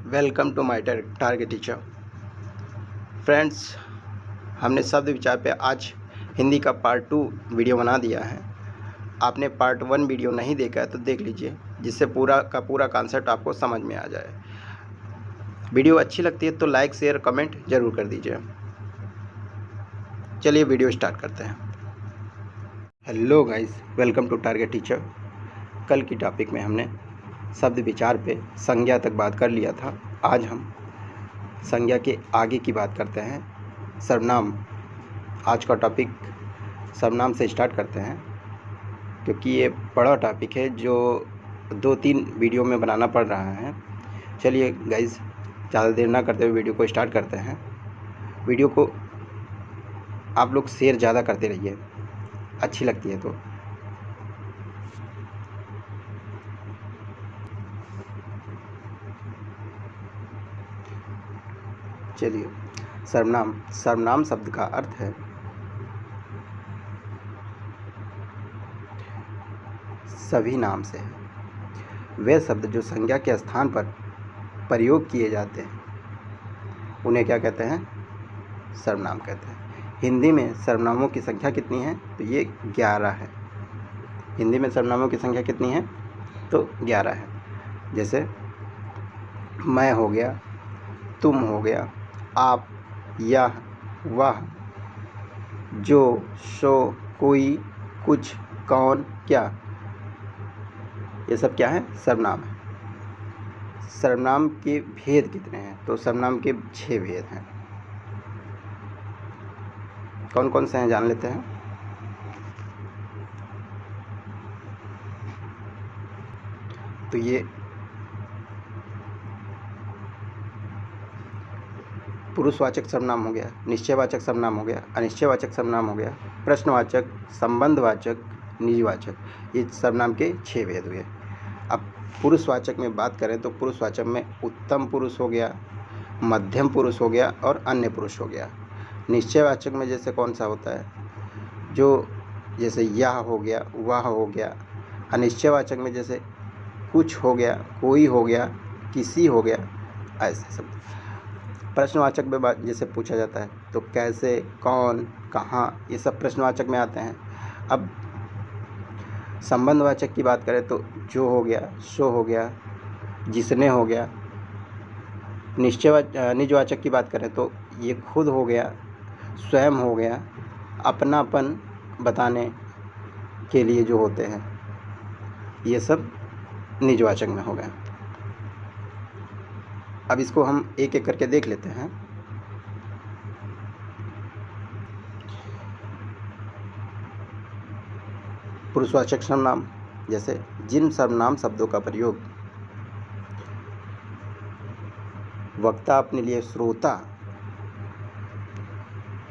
Welcome to my target teacher. Friends, हमने शब्द विचार पे आज हिंदी का पार्ट 2 वीडियो बना दिया है। आपने पार्ट 1 वीडियो नहीं देखा है तो देख लीजिए, जिससे पूरा का पूरा कॉन्सेप्ट आपको समझ में आ जाए। वीडियो अच्छी लगती है तो लाइक शेयर कमेंट ज़रूर कर दीजिए। चलिए वीडियो स्टार्ट करते हैं। Hello guys, welcome to target teacher. कल की टॉपिक में हमने शब्द विचार पे संज्ञा तक बात कर लिया था। आज हम संज्ञा के आगे की बात करते हैं, सर्वनाम। आज का टॉपिक सर्वनाम से स्टार्ट करते हैं, क्योंकि ये बड़ा टॉपिक है जो 2-3 वीडियो में बनाना पड़ रहा है। चलिए गाइस, ज़्यादा देर ना करते हुए वीडियो को स्टार्ट करते हैं। वीडियो को आप लोग शेयर ज़्यादा करते रहिए, अच्छी लगती है तो। चलिए, सर्वनाम। सर्वनाम शब्द का अर्थ है सभी नाम से है। वे शब्द जो संज्ञा के स्थान पर प्रयोग किए जाते हैं उन्हें क्या कहते हैं? सर्वनाम कहते हैं। हिंदी में सर्वनामों की संख्या कितनी है? तो ये 11 है। हिंदी में सर्वनामों की संख्या कितनी है? तो 11 है। जैसे मैं हो गया, तुम हो गया, आप, यह, वह, जो, सो, कोई, कुछ, कौन, क्या। ये सब क्या है? सर्वनाम है। सर्वनाम के भेद कितने हैं? तो सर्वनाम के 6 भेद हैं। कौन कौन से हैं जान लेते हैं। तो ये पुरुषवाचक सर्वनाम हो गया, निश्चयवाचक सर्वनाम हो गया, अनिश्चयवाचक सर्वनाम हो गया, प्रश्नवाचक, संबंधवाचक, निजवाचक। ये सर्वनाम के 6 भेद हुए। अब पुरुषवाचक में बात करें तो पुरुषवाचक में उत्तम पुरुष हो गया, मध्यम पुरुष हो गया और अन्य पुरुष हो गया। निश्चयवाचक में जैसे कौन सा होता है? जो जैसे यह हो गया, वह हो गया। अनिश्चयवाचक में जैसे कुछ हो गया, कोई हो गया, किसी हो गया, ऐसे सब। प्रश्नवाचक में बात जैसे पूछा जाता है तो कैसे, कौन, कहाँ, ये सब प्रश्नवाचक में आते हैं। अब संबंधवाचक की बात करें तो जो हो गया, सो हो गया, जिसने हो गया। निजवाचक की बात करें तो ये खुद हो गया, स्वयं हो गया, अपनापन बताने के लिए जो होते हैं, ये सब निजवाचक में हो गया। अब इसको हम एक एक करके देख लेते हैं। पुरुषवाचक सर्वनाम, जैसे जिन सर्वनाम शब्दों का प्रयोग वक्ता अपने लिए, श्रोता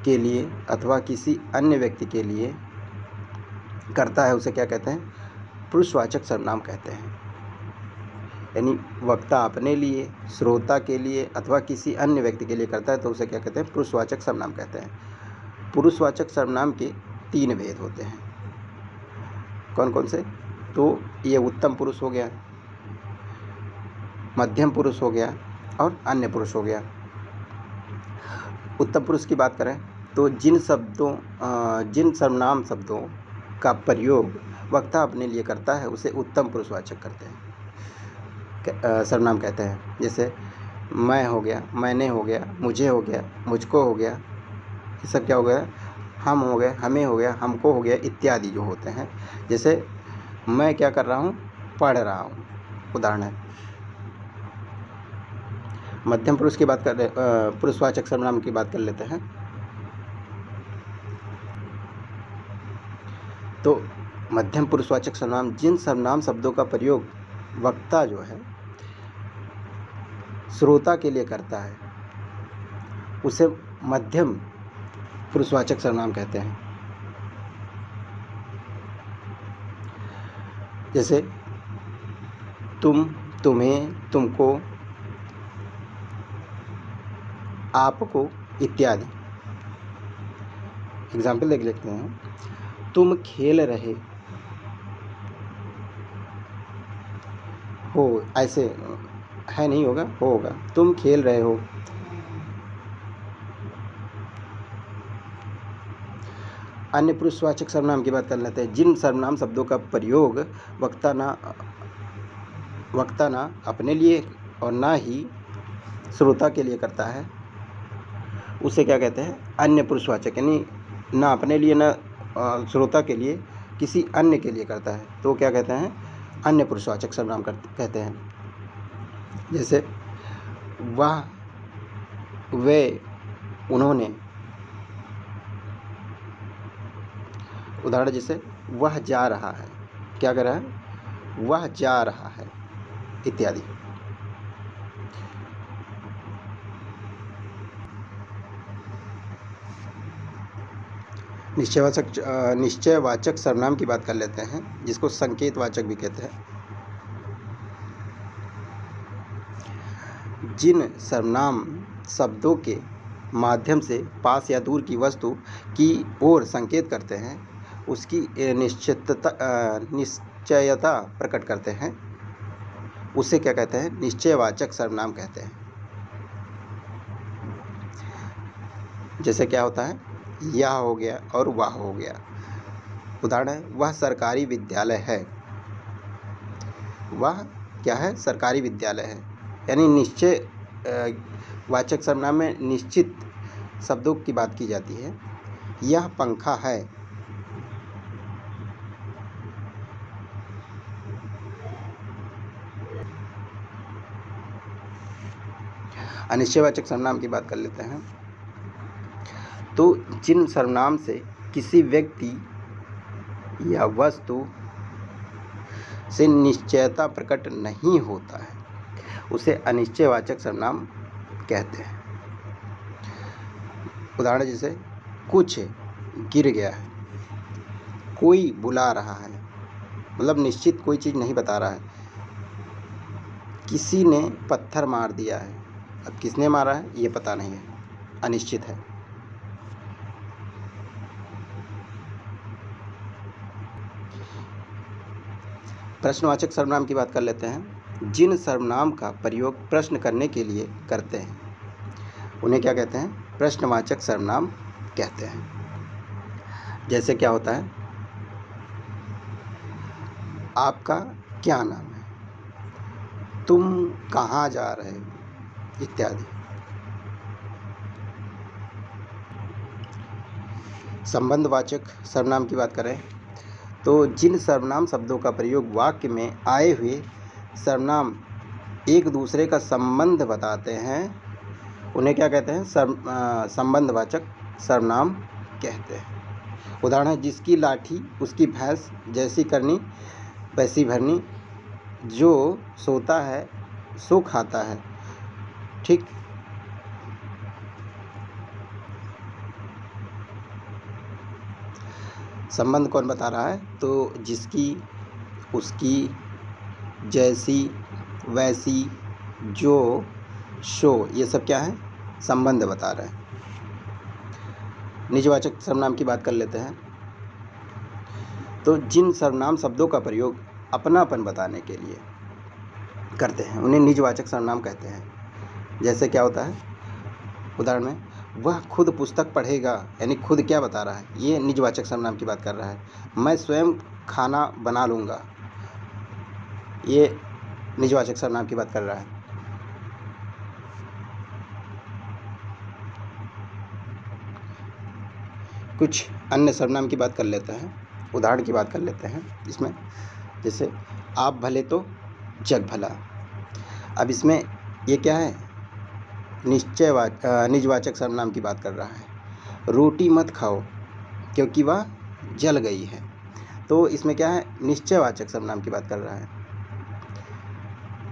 के लिए अथवा किसी अन्य व्यक्ति के लिए करता है, उसे क्या कहते हैं? पुरुषवाचक सर्वनाम कहते हैं। यानी वक्ता अपने लिए, श्रोता के लिए अथवा किसी अन्य व्यक्ति के लिए करता है तो उसे क्या कहते हैं? पुरुषवाचक सर्वनाम कहते हैं। पुरुषवाचक सर्वनाम के 3 भेद होते हैं। कौन कौन से? तो ये उत्तम पुरुष हो गया, मध्यम पुरुष हो गया और अन्य पुरुष हो गया। उत्तम पुरुष की बात करें तो जिन सर्वनाम शब्दों का प्रयोग वक्ता अपने लिए करता है उसे उत्तम पुरुषवाचक करते हैं, सर्वनाम कहते हैं। जैसे मैं हो गया, मैंने हो गया, मुझे हो गया, मुझको हो गया, ये सब क्या हो गया? हम हो गए, हमें हो गया, हमको हो गया, इत्यादि जो होते हैं। जैसे मैं क्या कर रहा हूँ? पढ़ रहा हूँ, उदाहरण है। मध्यम पुरुष की बात कर रहे, पुरुषवाचक सर्वनाम की बात कर लेते हैं। तो मध्यम पुरुषवाचक सर्वनाम जिन सर्वनाम शब्दों का प्रयोग वक्ता जो है श्रोता के लिए करता है उसे मध्यम पुरुषवाचक सर्वनाम कहते हैं। जैसे तुम, तुम्हें, तुमको, आपको, इत्यादि। एग्जाम्पल देख लेते हैं। तुम खेल रहे हो, ऐसे है नहीं होगा, होगा। तुम खेल रहे हो। अन्य पुरुषवाचक सर्वनाम की बात कर लेते हैं। जिन सर्वनाम शब्दों का प्रयोग वक्ता ना अपने लिए और ना ही श्रोता के लिए करता है, उसे क्या कहते हैं? अन्य पुरुषवाचक। यानी ना अपने लिए ना श्रोता के लिए, किसी अन्य के लिए करता है, तो क्या कहते हैं? अन्य पुरुषवाचक सर्वनाम कहते हैं। जैसे वह, वे, उन्होंने। उदाहरण जैसे वह जा रहा है, क्या कर रहा है? वह जा रहा है, इत्यादि। निश्चयवाचक सर्वनाम की बात कर लेते हैं, जिसको संकेतवाचक भी कहते हैं। जिन सर्वनाम शब्दों के माध्यम से पास या दूर की वस्तु की ओर संकेत करते हैं, उसकी निश्चयता प्रकट करते हैं, उसे क्या कहते हैं? निश्चयवाचक सर्वनाम कहते हैं। जैसे क्या होता है? यह हो गया और वह हो गया। उदाहरण है, वह सरकारी विद्यालय है। वह क्या है? सरकारी विद्यालय है। यानी निश्चय वाचक सर्वनाम में निश्चित शब्दों की बात की जाती है। यह पंखा है। अनिश्चयवाचक सर्वनाम की बात कर लेते हैं। तो जिन सर्वनाम से किसी व्यक्ति या वस्तु से निश्चयता प्रकट नहीं होता है, उसे अनिश्चयवाचक सर्वनाम कहते हैं। उदाहरण जैसे कुछ गिर गया है, कोई बुला रहा है, मतलब निश्चित कोई चीज़ नहीं बता रहा है। किसी ने पत्थर मार दिया है, अब किसने मारा है ये पता नहीं है, अनिश्चित है। प्रश्नवाचक सर्वनाम की बात कर लेते हैं। जिन सर्वनाम का प्रयोग प्रश्न करने के लिए करते हैं, उन्हें क्या कहते हैं? प्रश्नवाचक सर्वनाम कहते हैं। जैसे क्या होता है? आपका क्या नाम है? तुम कहाँ जा रहे हो? इत्यादि। संबंधवाचक सर्वनाम की बात करें तो जिन सर्वनाम शब्दों का प्रयोग वाक्य में आए हुए सर्वनाम एक दूसरे का संबंध बताते हैं, उन्हें क्या कहते हैं? संबंधवाचक सर्वनाम कहते हैं। उदाहरण है, जिसकी लाठी उसकी भैंस, जैसी करनी वैसी भरनी, जो सोता है सो खाता है। ठीक। संबंध कौन बता रहा है? तो जिसकी, उसकी, जैसी, वैसी, जो, शो, ये सब क्या है? संबंध बता रहे हैं। निजवाचक सर्वनाम की बात कर लेते हैं। तो जिन सर्वनाम शब्दों का प्रयोग अपनापन बताने के लिए करते हैं, उन्हें निजवाचक सर्वनाम कहते हैं। जैसे क्या होता है? उदाहरण में, वह खुद पुस्तक पढ़ेगा, यानी खुद क्या बता रहा है? ये निजवाचक सर्वनाम की बात कर रहा है। मैं स्वयं खाना बना लूँगा, ये निजवाचक सर्वनाम की बात कर रहा है। कुछ अन्य सर्वनाम की बात कर लेते हैं, उदाहरण की बात कर लेते हैं इसमें। जैसे आप भले तो जग भला। अब इसमें ये क्या है? निजवाचक सर्वनाम की बात कर रहा है। रोटी मत खाओ क्योंकि वह जल गई है, तो इसमें क्या है? निश्चयवाचक सर्वनाम की बात कर रहा है।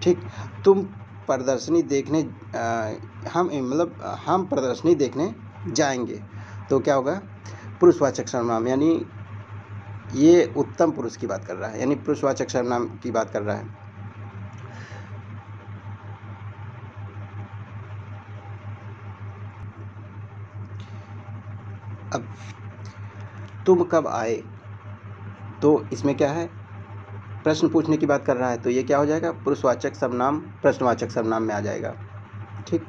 ठीक। तुम प्रदर्शनी देखने हम प्रदर्शनी देखने जाएंगे, तो क्या होगा? पुरुषवाचक सर्वनाम, यानी ये उत्तम पुरुष की बात कर रहा है, यानी पुरुषवाचक सर्वनाम की बात कर रहा है। अब तुम कब आए, तो इसमें क्या है? प्रश्न पूछने की बात कर रहा है तो ये क्या हो जाएगा, पुरुषवाचक सर्वनाम प्रश्नवाचक सर्वनाम में आ जाएगा। ठीक,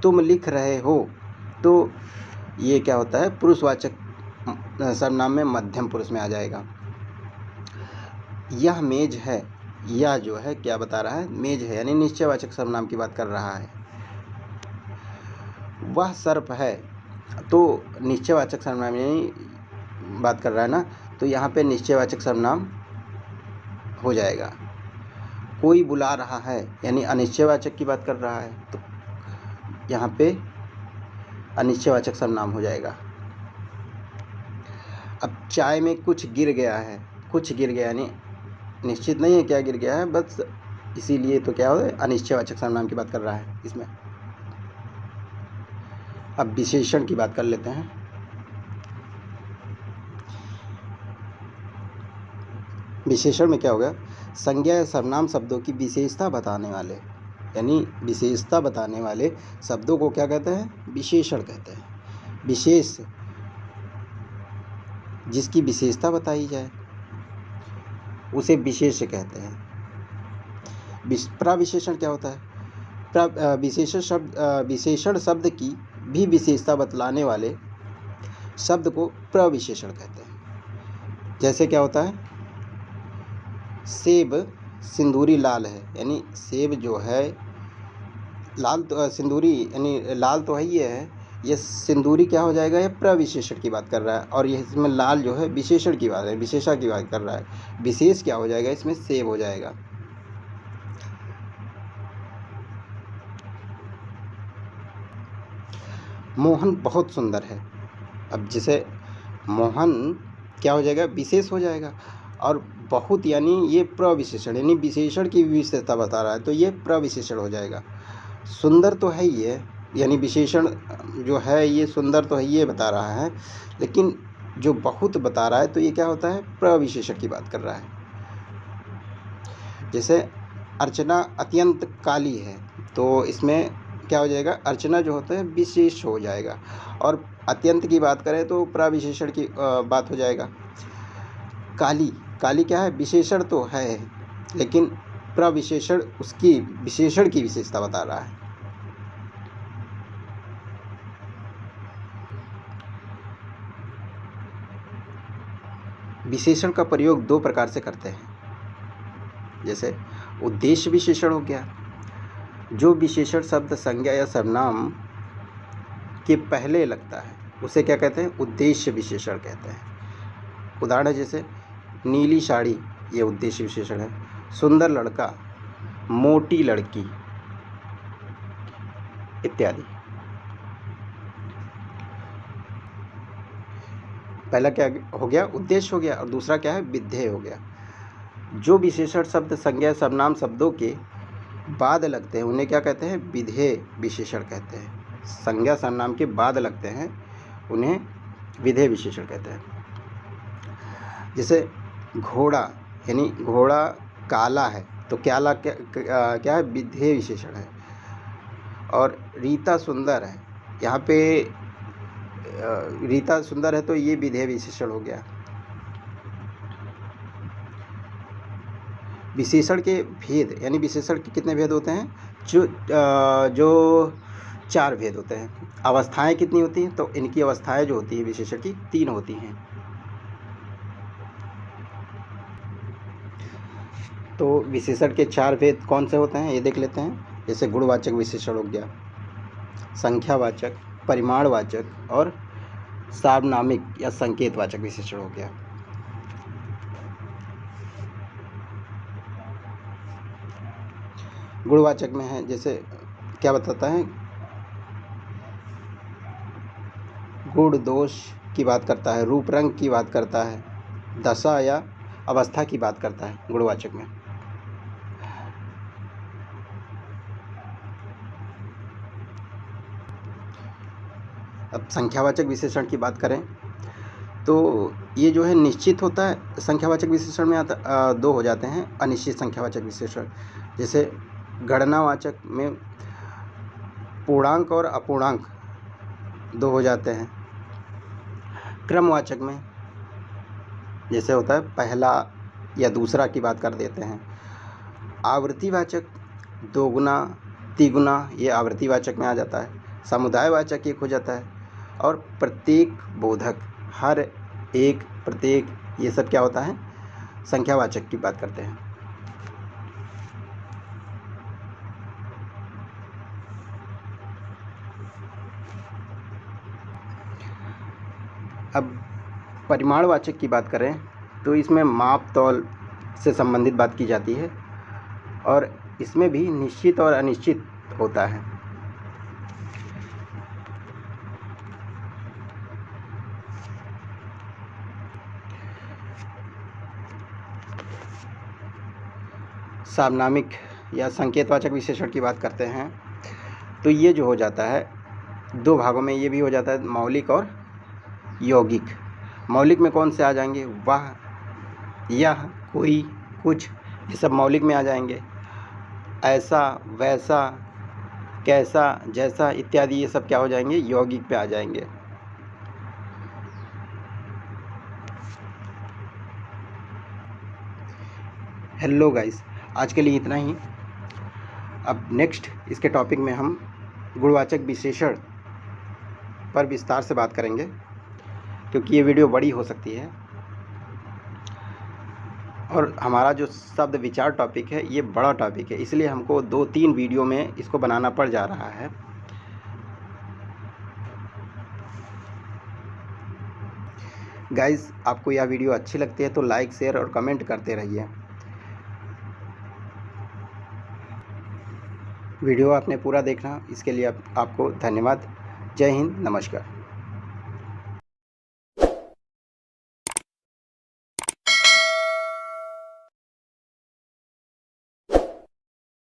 तुम लिख रहे हो तो ये क्या होता है, पुरुषवाचक सर्वनाम में मध्यम पुरुष में आ जाएगा। यह मेज है, यह जो है क्या बता रहा है, मेज है, यानी निश्चयवाचक सर्वनाम की बात कर रहा है। वह सर्प है, तो निश्चयवाचक सर्वनाम यानी बात कर रहा है ना, तो यहाँ पे निश्चयवाचक सर्वनाम हो जाएगा। कोई बुला रहा है, यानी अनिश्चयवाचक की बात कर रहा है, तो यहाँ पे अनिश्चयवाचक सर्वनाम हो जाएगा। अब चाय में कुछ गिर गया है, कुछ गिर गया यानी निश्चित नहीं है क्या गिर गया है, बस इसीलिए तो क्या हो, अनिश्चयवाचक सर्वनाम की बात कर रहा है इसमें। अब विशेषण की बात कर लेते हैं। विशेषण में क्या होगा, संज्ञा या सर्वनाम शब्दों की विशेषता बताने वाले, यानी विशेषता बताने वाले शब्दों को क्या कहते हैं, विशेषण कहते हैं। विशेष, जिसकी विशेषता बताई जाए उसे विशेष कहते हैं। प्रविशेषण क्या होता है, विशेषण शब्द की भी विशेषता बतलाने वाले शब्द को प्रविशेषण कहते हैं। जैसे क्या होता है, सेब सिंदूरी लाल है, यानी सेब जो है लाल, तो सिंदूरी यानी लाल तो है ही है, ये सिंदूरी क्या हो जाएगा, ये प्रविशेषण की बात कर रहा है, और ये इसमें लाल जो है विशेषण की बात है, विशेषा की बात कर रहा है। विशेष क्या हो जाएगा, इसमें सेब हो जाएगा। मोहन बहुत सुंदर है, अब जैसे मोहन क्या हो जाएगा, विशेष हो जाएगा, और बहुत यानी ये प्रविशेषण यानी विशेषण की विशेषता बता रहा है, तो ये प्रविशेषण हो जाएगा। सुंदर तो है ही है, यानी विशेषण जो है ये सुंदर तो है ये बता रहा है, लेकिन जो बहुत बता रहा है तो ये क्या होता है, प्रविशेषण की बात कर रहा है। जैसे अर्चना अत्यंत काली है, तो इसमें क्या हो जाएगा, अर्चना जो होता है विशेष हो जाएगा, और अत्यंत की बात करें तो प्रविशेषण की बात हो जाएगा। काली, काली क्या है, विशेषण तो है, लेकिन प्रविशेषण उसकी विशेषण की विशेषता बता रहा है। विशेषण का प्रयोग दो प्रकार से करते हैं। जैसे उद्देश्य विशेषण हो गया, जो विशेषण शब्द संज्ञा या सर्वनाम के पहले लगता है उसे क्या कहते हैं, उद्देश्य विशेषण कहते हैं। उदाहरण है जैसे नीली साड़ी, ये उद्देश्य विशेषण है। सुंदर लड़का, मोटी लड़की इत्यादि। पहला क्या हो गया, उद्देश्य हो गया, और दूसरा क्या है, विधेय हो गया। जो विशेषण शब्द संज्ञा सर्वनाम शब्दों के बाद लगते हैं उन्हें क्या कहते हैं, विधेय विशेषण कहते हैं। संज्ञा सर्वनाम के बाद लगते हैं उन्हें विधेय विशेषण कहते हैं। जैसे घोड़ा, यानी घोड़ा काला है, तो क्या है, विधेय विशेषण है। और रीता सुंदर है, यहाँ पे रीता सुंदर है तो ये विधेय विशेषण हो गया। विशेषण के भेद, यानी विशेषण के कितने भेद होते हैं, जो 4 भेद होते हैं। अवस्थाएं कितनी होती हैं, तो इनकी अवस्थाएं जो होती हैं विशेषण की 3 होती हैं। तो विशेषण के 4 भेद कौन से होते हैं ये देख लेते हैं। जैसे गुणवाचक विशेषण हो गया, संख्यावाचक, परिमाणवाचक और सार्वनामिक या संकेतवाचक विशेषण हो गया। गुणवाचक में है, जैसे क्या बताता है, गुण दोष की बात करता है, रूप रंग की बात करता है, दशा या अवस्था की बात करता है गुणवाचक में। अब संख्यावाचक विशेषण की बात करें तो ये जो है निश्चित होता है। संख्यावाचक विशेषण में आता 2 हो जाते हैं अनिश्चित संख्यावाचक विशेषण। जैसे गणनावाचक में पूर्णांक और अपूर्णांक 2 हो जाते हैं। क्रमवाचक में जैसे होता है पहला या दूसरा की बात कर देते हैं। आवृत्तिवाचक दोगुना, तिगुना, ये आवृत्तिवाचक में आ जाता है। समुदायवाचक एक हो जाता है, और प्रत्येक बोधक, हर एक, प्रत्येक, ये सब क्या होता है, संख्यावाचक की बात करते हैं। अब परिमाणवाचक की बात करें तो इसमें माप तौल से संबंधित बात की जाती है, और इसमें भी निश्चित और अनिश्चित होता है। सार्वनामिक या संकेतवाचक विशेषण की बात करते हैं तो ये जो हो जाता है, दो भागों में ये भी हो जाता है, मौलिक और यौगिक। मौलिक में कौन से आ जाएंगे, वह, यह, कोई, कुछ, ये सब मौलिक में आ जाएंगे। ऐसा, वैसा, कैसा, जैसा इत्यादि ये सब क्या हो जाएंगे, यौगिक पे आ जाएंगे। हेलो गाइस, आज के लिए इतना ही। अब नेक्स्ट इसके टॉपिक में हम गुणवाचक विशेषण पर विस्तार से बात करेंगे, क्योंकि ये वीडियो बड़ी हो सकती है और हमारा जो शब्द विचार टॉपिक है ये बड़ा टॉपिक है, इसलिए हमको 2-3 वीडियो में इसको बनाना पड़ जा रहा है। गाइस, आपको यह वीडियो अच्छी लगती है तो लाइक, शेयर और कमेंट करते रहिए। वीडियो आपने पूरा देखना, इसके लिए आपको धन्यवाद। जय हिंद, नमस्कार।